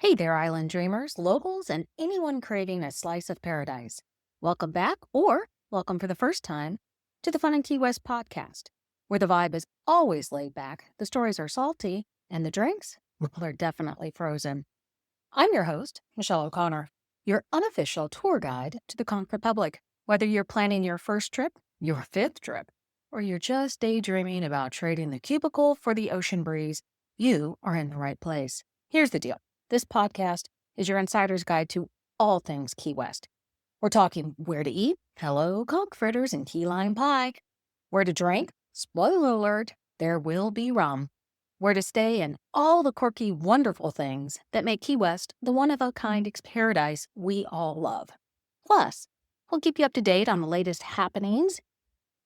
Hey there, island dreamers, locals, and anyone craving a slice of paradise. Welcome back, or welcome for the first time, to the Fun and Key West podcast, where the vibe is always laid back, the stories are salty, and the drinks, well, they're definitely frozen. I'm your host, Michelle O'Connor, your unofficial tour guide to the Conch Republic. Whether you're planning your first trip, your fifth trip, or you're just daydreaming about trading the cubicle for the ocean breeze, you are in the right place. Here's the deal. This podcast is your insider's guide to all things Key West. We're talking where to eat, hello, conch fritters and key lime pie, where to drink, spoiler alert, there will be rum, where to stay, and all the quirky, wonderful things that make Key West the one-of-a-kind paradise we all love. Plus, we'll keep you up to date on the latest happenings,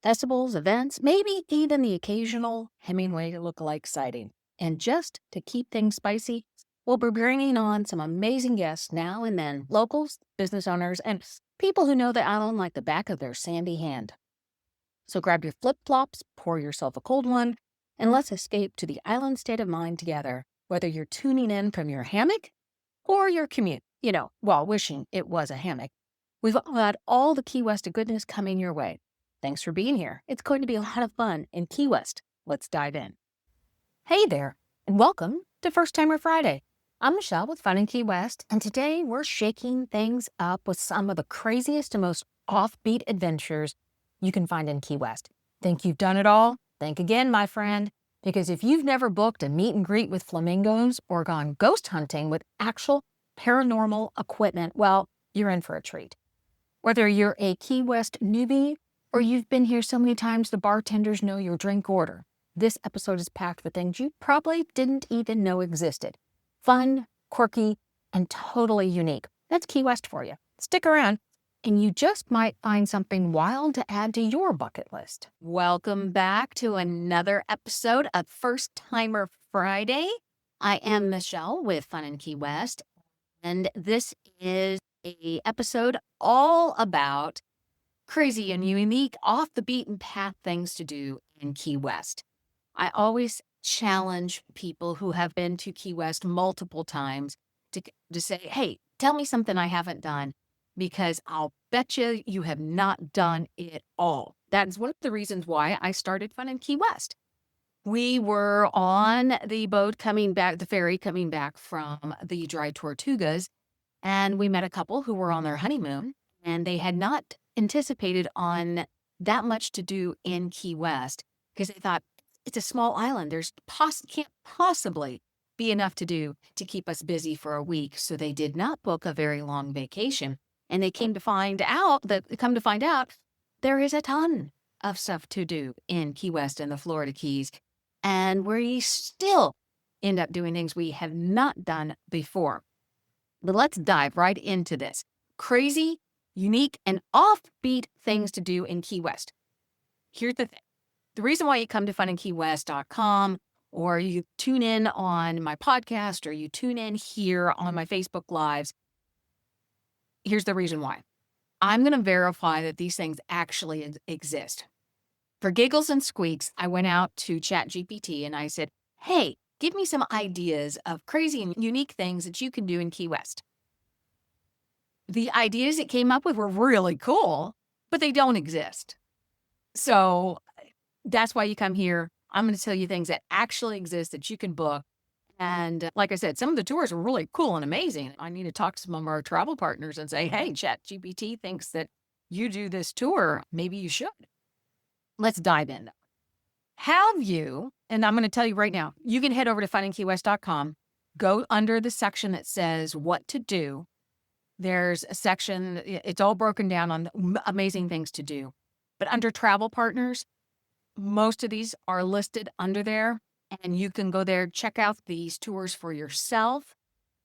festivals, events, maybe even the occasional Hemingway lookalike sighting. And just to keep things spicy, we'll be bringing on some amazing guests now and then, locals, business owners, and people who know the island like the back of their sandy hand. So grab your flip-flops, pour yourself a cold one, and let's escape to the island state of mind together, whether you're tuning in from your hammock or your commute, while wishing it was a hammock. We've got all the Key West goodness coming your way. Thanks for being here. It's going to be a lot of fun in Key West. Let's dive in. Hey there, and welcome to First Timer Friday. I'm Michelle with Fun in Key West, and today we're shaking things up with some of the craziest and most offbeat adventures you can find in Key West. Think you've done it all? Think again, my friend, because if you've never booked a meet and greet with flamingos or gone ghost hunting with actual paranormal equipment, well, you're in for a treat. Whether you're a Key West newbie or you've been here so many times the bartenders know your drink order, this episode is packed with things you probably didn't even know existed. Fun, quirky, and totally unique. That's Key West for you. Stick around, and you just might find something wild to add to your bucket list. Welcome back to another episode of First Timer Friday. I am Michelle with Fun in Key West, and this is a episode all about crazy and unique, off the beaten path things to do in Key West. I always challenge people who have been to Key West multiple times to say, hey, tell me something I haven't done, because I'll bet you have not done it all. That's one of the reasons why I started Fun in Key West. We were on the boat coming back, the ferry coming back from the Dry Tortugas, and we met a couple who were on their honeymoon, and they had not anticipated on that much to do in Key West because they thought, it's a small island. There's can't possibly be enough to do to keep us busy for a week. So they did not book a very long vacation. And they come to find out, there is a ton of stuff to do in Key West and the Florida Keys. And we still end up doing things we have not done before. But let's dive right into this. Crazy, unique, and offbeat things to do in Key West. Here's the thing. The reason why you come to FunInKeyWest.com, or you tune in on my podcast, or you tune in here on my Facebook Lives, here's the reason why. I'm going to verify that these things actually exist. For giggles and squeaks, I went out to ChatGPT and I said, hey, give me some ideas of crazy and unique things that you can do in Key West. The ideas it came up with were really cool, but they don't exist. So that's why you come here. I'm going to tell you things that actually exist that you can book. And like I said, some of the tours are really cool and amazing. I need to talk to some of our travel partners and say, hey, ChatGPT thinks that you do this tour. Maybe you should. Let's dive in. Have you, and I'm going to tell you right now, you can head over to FunInKeyWest.com, go under the section that says what to do. There's a section, it's all broken down on amazing things to do. But under travel partners, most of these are listed under there, and you can go there, check out these tours for yourself.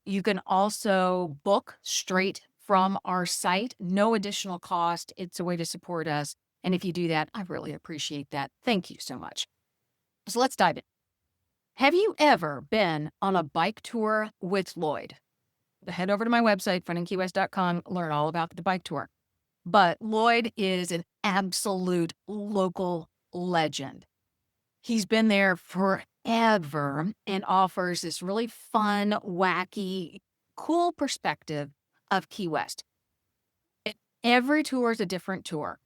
You can also book straight from our site, no additional cost. It's a way to support us. And if you do that, I really appreciate that. Thank you so much. So let's dive in. Have you ever been on a bike tour with Lloyd? Head over to my website, FunInKeyWest.com, learn all about the bike tour. But Lloyd is an absolute local legend. He's been there forever and offers this really fun, wacky, cool perspective of Key West. Every tour is a different tour.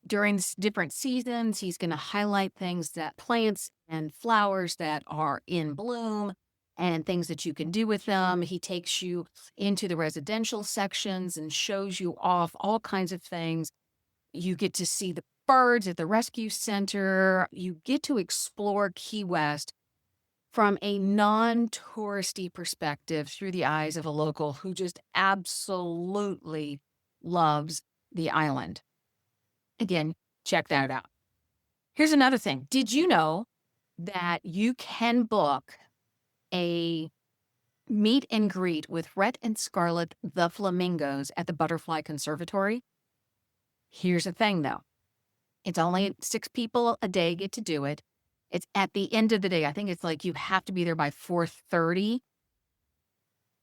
During different seasons, he's going to highlight things that plants and flowers that are in bloom and things that you can do with them. He takes you into the residential sections and shows you off all kinds of things. You get to see the birds at the rescue center. You get to explore Key West from a non-touristy perspective through the eyes of a local who just absolutely loves the island. Again, check that out. Here's another thing. Did you know that you can book a meet and greet with Rhett and Scarlett the flamingos at the Butterfly Conservatory? Here's the thing, though. It's only 6 people a day get to do it. It's at the end of the day. I think it's like you have to be there by 4:30.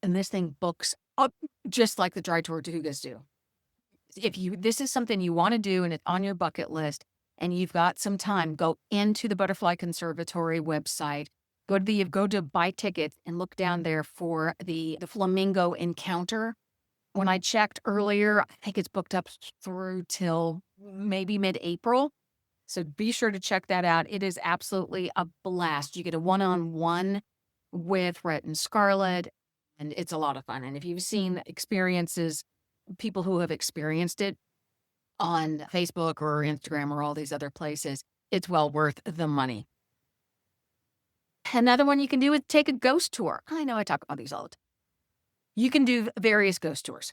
And this thing books up just like the Dry Tortugas do. If this is something you want to do and it's on your bucket list and you've got some time, go into the Butterfly Conservatory website, go to buy tickets and look down there for the flamingo encounter. When I checked earlier, I think it's booked up through till maybe mid-April. So be sure to check that out. It is absolutely a blast. You get a one-on-one with Rhett and Scarlett, and it's a lot of fun. And if you've seen people who have experienced it on Facebook or Instagram or all these other places, it's well worth the money. Another one you can do is take a ghost tour. I know I talk about these all the time. You can do various ghost tours.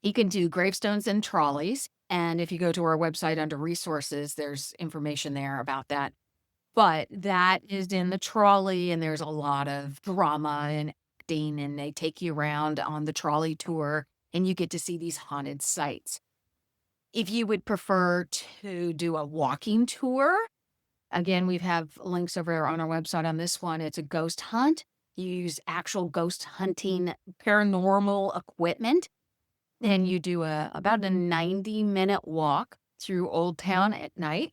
You can do gravestones and trolleys. And if you go to our website under resources, there's information there about that. But that is in the trolley, and there's a lot of drama and acting, and they take you around on the trolley tour, and you get to see these haunted sites. If you would prefer to do a walking tour, again, we have links over there on our website on this one. It's a ghost hunt. You use actual ghost hunting paranormal equipment, and you do about a 90-minute walk through Old Town at night.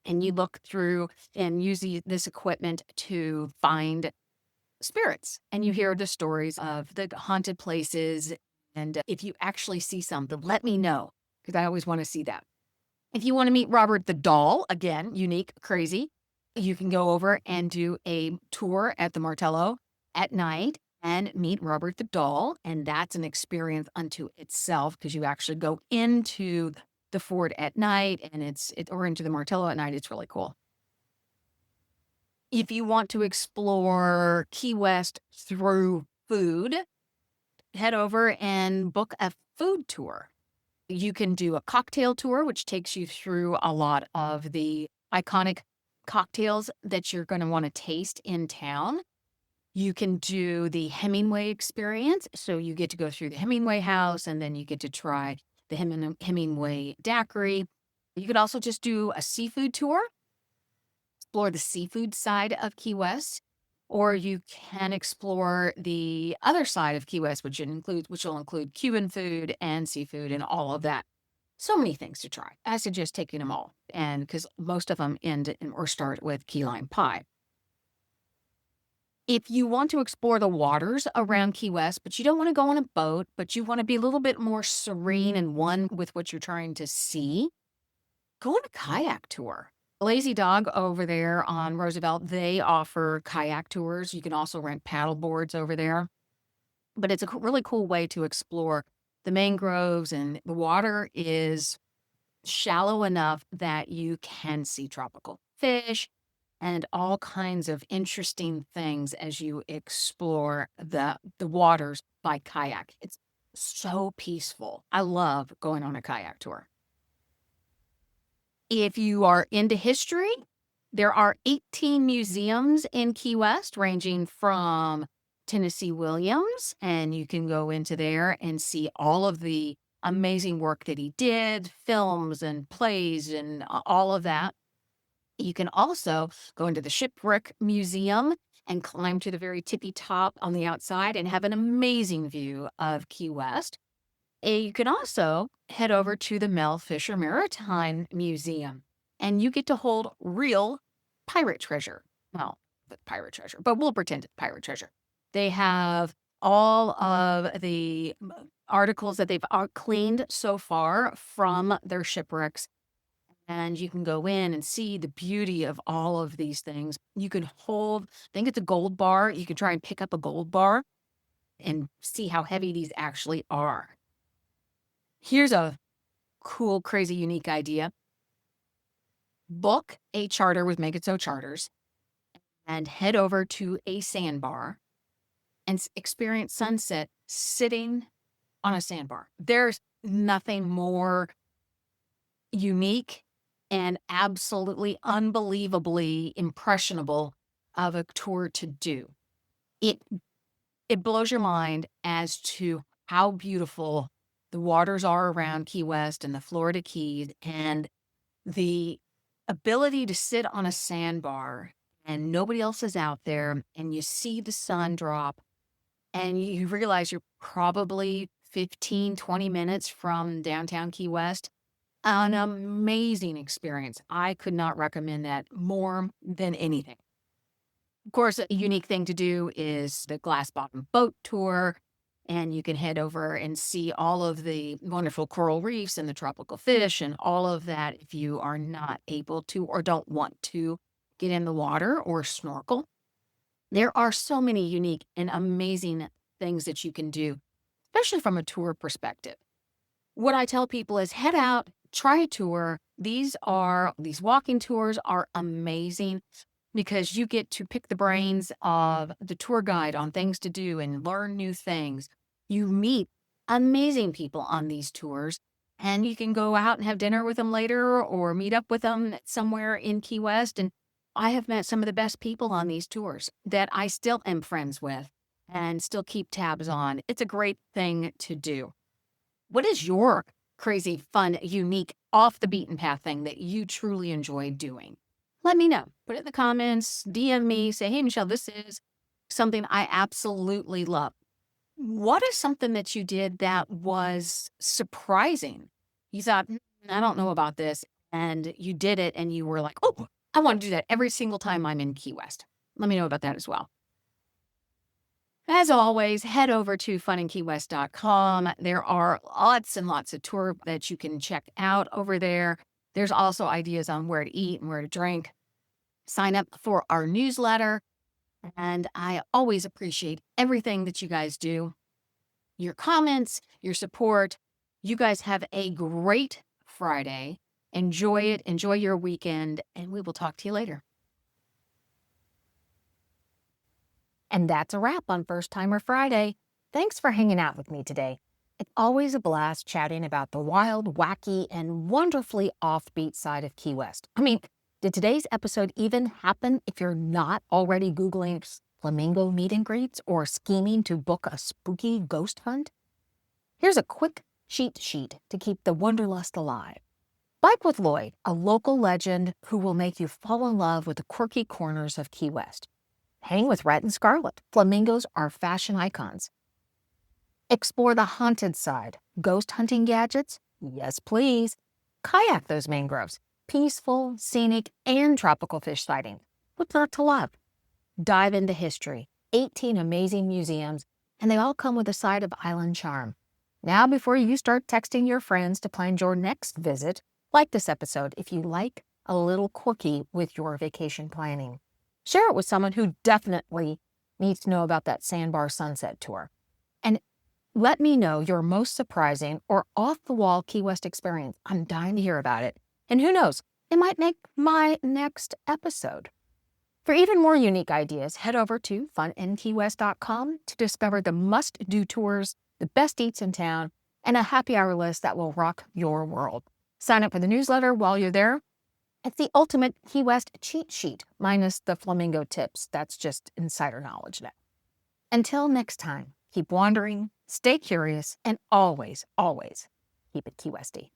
And you look through and use this equipment to find spirits. And you hear the stories of the haunted places. And if you actually see something, let me know, because I always want to see that. If you want to meet Robert the Doll, again, unique, crazy, you can go over and do a tour at the Martello at night and meet Robert the Doll. And that's an experience unto itself, because you actually go into the fort at night or into the Martello at night. It's really cool. If you want to explore Key West through food, head over and book a food tour. You can do a cocktail tour, which takes you through a lot of the iconic cocktails that you're going to want to taste in town. You can do the Hemingway experience. So you get to go through the Hemingway house, and then you get to try the Hemingway daiquiri. You could also just do a seafood tour, explore the seafood side of Key West, or you can explore the other side of Key West, which will include Cuban food and seafood and all of that. So many things to try. I suggest taking them all, and because most of them end or start with key lime pie. If you want to explore the waters around Key West, but you don't want to go on a boat, but you want to be a little bit more serene and one with what you're trying to see, go on a kayak tour. Lazy Dog over there on Roosevelt, they offer kayak tours. You can also rent paddle boards over there. But it's a really cool way to explore the mangroves, and the water is shallow enough that you can see tropical fish and all kinds of interesting things as you explore the waters by kayak. It's so peaceful. I love going on a kayak tour. If you are into history, there are 18 museums in Key West, ranging from Tennessee Williams, and you can go into there and see all of the amazing work that he did, films and plays and all of that. You can also go into the Shipwreck Museum and climb to the very tippy top on the outside and have an amazing view of Key West. And you can also head over to the Mel Fisher Maritime Museum, and you get to hold real pirate treasure. Well, pirate treasure, but we'll pretend it's pirate treasure. They have all of the articles that they've cleaned so far from their shipwrecks. And you can go in and see the beauty of all of these things. You can hold, I think it's a gold bar. You can try and pick up a gold bar and see how heavy these actually are. Here's a cool, crazy, unique idea. Book a charter with Make It So Charters and head over to a sandbar and experience sunset sitting on a sandbar. There's nothing more unique and absolutely unbelievably impressionable of a tour to do. It it blows your mind as to how beautiful the waters are around Key West and the Florida Keys, and the ability to sit on a sandbar and nobody else is out there and you see the sun drop and you realize you're probably 15, 20 minutes from downtown Key West. An amazing experience. I could not recommend that more than anything. Of course, a unique thing to do is the glass bottom boat tour, and you can head over and see all of the wonderful coral reefs and the tropical fish and all of that if you are not able to or don't want to get in the water or snorkel. There are so many unique and amazing things that you can do, especially from a tour perspective. What I tell people is head out, try a tour. These walking tours are amazing because you get to pick the brains of the tour guide on things to do and learn new things. You meet amazing people on these tours, and you can go out and have dinner with them later or meet up with them somewhere in Key West. And I have met some of the best people on these tours that I still am friends with and still keep tabs on. It's a great thing to do. What is your crazy, fun, unique, off the beaten path thing that you truly enjoy doing? Let me know. Put it in the comments, DM me, say, hey, Michelle, this is something I absolutely love. What is something that you did that was surprising? You thought, I don't know about this. And you did it and you were like, oh, I want to do that every single time I'm in Key West. Let me know about that as well. As always, head over to FunInKeyWest.com. There are lots and lots of tours that you can check out over there. There's also ideas on where to eat and where to drink. Sign up for our newsletter. And I always appreciate everything that you guys do. Your comments, your support. You guys have a great Friday. Enjoy it. Enjoy your weekend. And we will talk to you later. And that's a wrap on First Timer Friday. Thanks for hanging out with me today. It's always a blast chatting about the wild, wacky, and wonderfully offbeat side of Key West. I mean, did today's episode even happen if you're not already Googling flamingo meet and greets or scheming to book a spooky ghost hunt? Here's a quick cheat sheet to keep the wanderlust alive. Bike with Lloyd, a local legend who will make you fall in love with the quirky corners of Key West. Hang with Rhett and Scarlett. Flamingos are fashion icons. Explore the haunted side. Ghost hunting gadgets? Yes, please. Kayak those mangroves. Peaceful, scenic, and tropical fish sighting. What's not to love? Dive into history. 18 amazing museums, and they all come with a side of island charm. Now, before you start texting your friends to plan your next visit, like this episode if you like a little quirky with your vacation planning. Share it with someone who definitely needs to know about that sandbar sunset tour. And let me know your most surprising or off-the-wall Key West experience. I'm dying to hear about it. And who knows, it might make my next episode. For even more unique ideas, head over to FunInKeyWest.com to discover the must-do tours, the best eats in town, and a happy hour list that will rock your world. Sign up for the newsletter while you're there. It's the ultimate Key West cheat sheet, minus the flamingo tips. That's just insider knowledge now. Until next time, keep wandering, stay curious, and always, always keep it Key Westy.